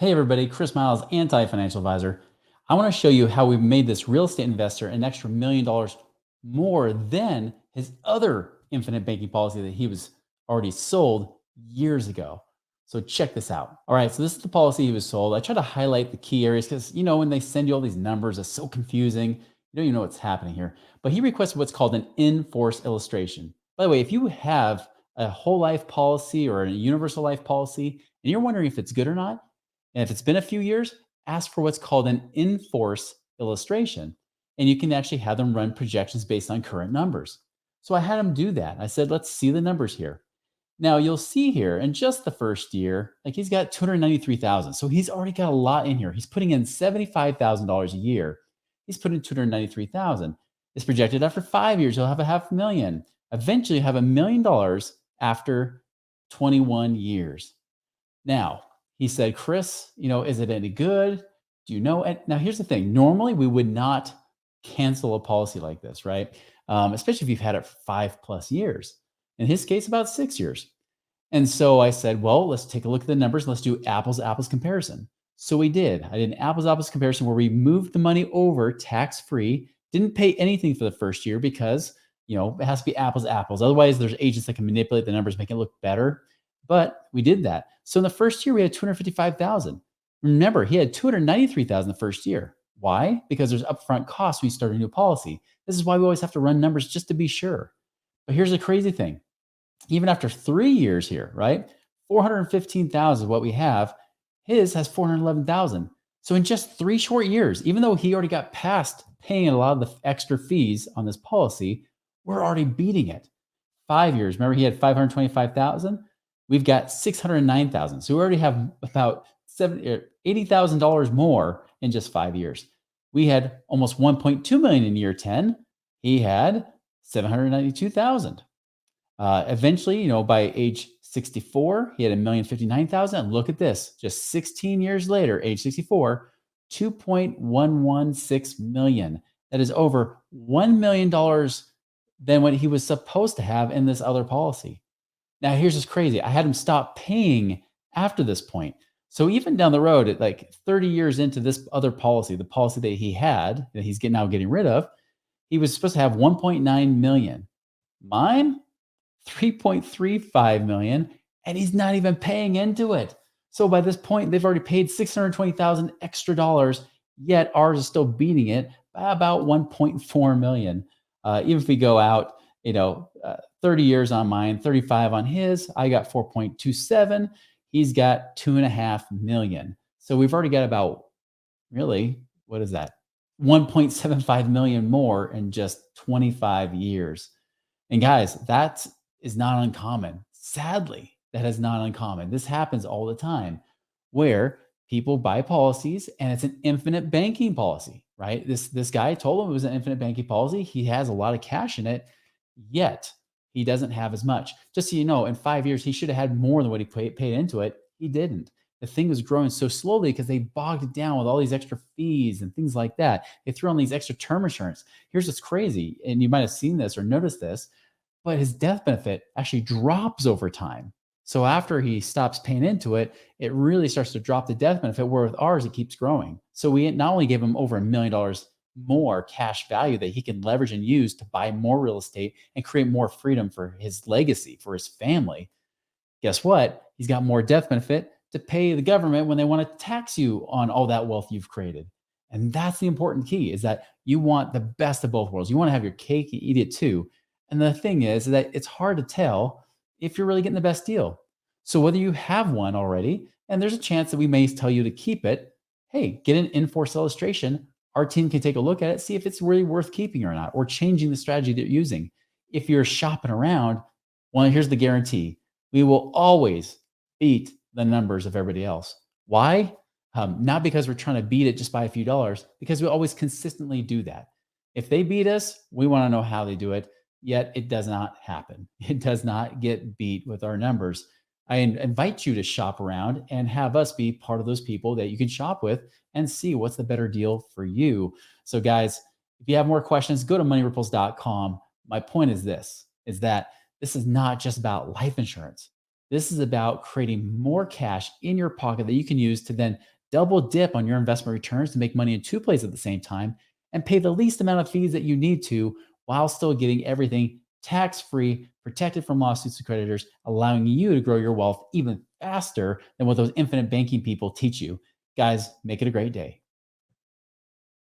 Hey everybody, Chris Miles, anti-financial advisor. I want to show you how we've made this real estate investor an extra $1 million more than his other infinite banking policy that he was already sold years ago. So check this out. All right, so this is the policy he was sold. I try to highlight the key areas because when they send you all these numbers, it's so confusing. You don't even know what's happening here. But he requested what's called an in-force illustration. By the way, if you have a whole life policy or a universal life policy and you're wondering if it's good or not, and if it's been a few years, ask for what's called an in-force illustration. And you can actually have them run projections based on current numbers. So I had him do that. I said, let's see the numbers here. Now you'll see here in just the first year, like he's got 293,000. So he's already got a lot in here. He's putting in $75,000 a year. He's putting 293,000. It's projected after 5 years, he'll have a half million. Eventually have $1 million after 21 years. Now, he said, Chris, is it any good? Do you know? And now here's the thing. Normally we would not cancel a policy like this, right? Especially if you've had it for 5+ years. In his case, about 6 years. And so I said, well, let's take a look at the numbers. Let's do apples to apples comparison. So we did. I did an apples to apples comparison where we moved the money over tax free, didn't pay anything for the first year because, it has to be apples to apples. Otherwise, there's agents that can manipulate the numbers, make it look better. But we did that. So in the first year, we had 255,000. Remember, he had 293,000 the first year. Why? Because there's upfront costs when you start a new policy. This is why we always have to run numbers just to be sure. But here's the crazy thing. Even after 3 years here, right? 415,000 is what we have. His has 411,000. So in just 3 short years, even though he already got past paying a lot of the extra fees on this policy, we're already beating it. 5 years. Remember, he had 525,000. We've got 609,000. So we already have about $80,000 more in just 5 years. We had almost 1.2 million in year 10. He had 792,000. Eventually, by age 64, he had 1,059,000. And look at this, just 16 years later, age 64, 2.116 million. That is over $1 million than what he was supposed to have in this other policy. Now, here's what's crazy. I had him stop paying after this point. So even down the road, at like 30 years into this other policy, the policy that he had, that he's now getting rid of, he was supposed to have 1.9 million. Mine, 3.35 million, and he's not even paying into it. So by this point, they've already paid 620,000 extra dollars, yet ours is still beating it by about 1.4 million. Even if we go out, 30 years on mine, 35 on his, I got 4.27. He's got 2.5 million. So we've already got about, really, what is that? 1.75 million more in just 25 years. And guys, that is not uncommon. Sadly, that is not uncommon. This happens all the time where people buy policies and it's an infinite banking policy, right? This guy told him it was an infinite banking policy. He has a lot of cash in it, yet he doesn't have as much. Just so you know, in 5 years, he should have had more than what he paid into it. He didn't. The thing was growing so slowly because they bogged it down with all these extra fees and things like that. They threw on these extra term insurance. Here's what's crazy, and you might have seen this or noticed this, but his death benefit actually drops over time. So after he stops paying into it, it really starts to drop the death benefit, where with ours, it keeps growing. So we not only gave him over $1 million more cash value that he can leverage and use to buy more real estate and create more freedom for his legacy, for his family. Guess what? He's got more death benefit to pay the government when they want to tax you on all that wealth you've created. And that's the important key, is that you want the best of both worlds. You want to have your cake and eat it too. And the thing is that it's hard to tell if you're really getting the best deal. So whether you have one already, and there's a chance that we may tell you to keep it, hey, get an in-force illustration. Our team can take a look at it, see if it's really worth keeping or not, or changing the strategy that you're using. If you're shopping around, well, here's the guarantee. We will always beat the numbers of everybody else. Why? Not because we're trying to beat it just by a few dollars, because we always consistently do that. If they beat us, we want to know how they do it, yet it does not happen. It does not get beat with our numbers. I invite you to shop around and have us be part of those people that you can shop with and see what's the better deal for you. So guys, if you have more questions, go to moneyripples.com. My point is this, is that this is not just about life insurance. This is about creating more cash in your pocket that you can use to then double dip on your investment returns to make money in two places at the same time, and pay the least amount of fees that you need to while still getting everything tax free, protected from lawsuits and creditors, allowing you to grow your wealth even faster than what those infinite banking people teach you. Guys, make it a great day.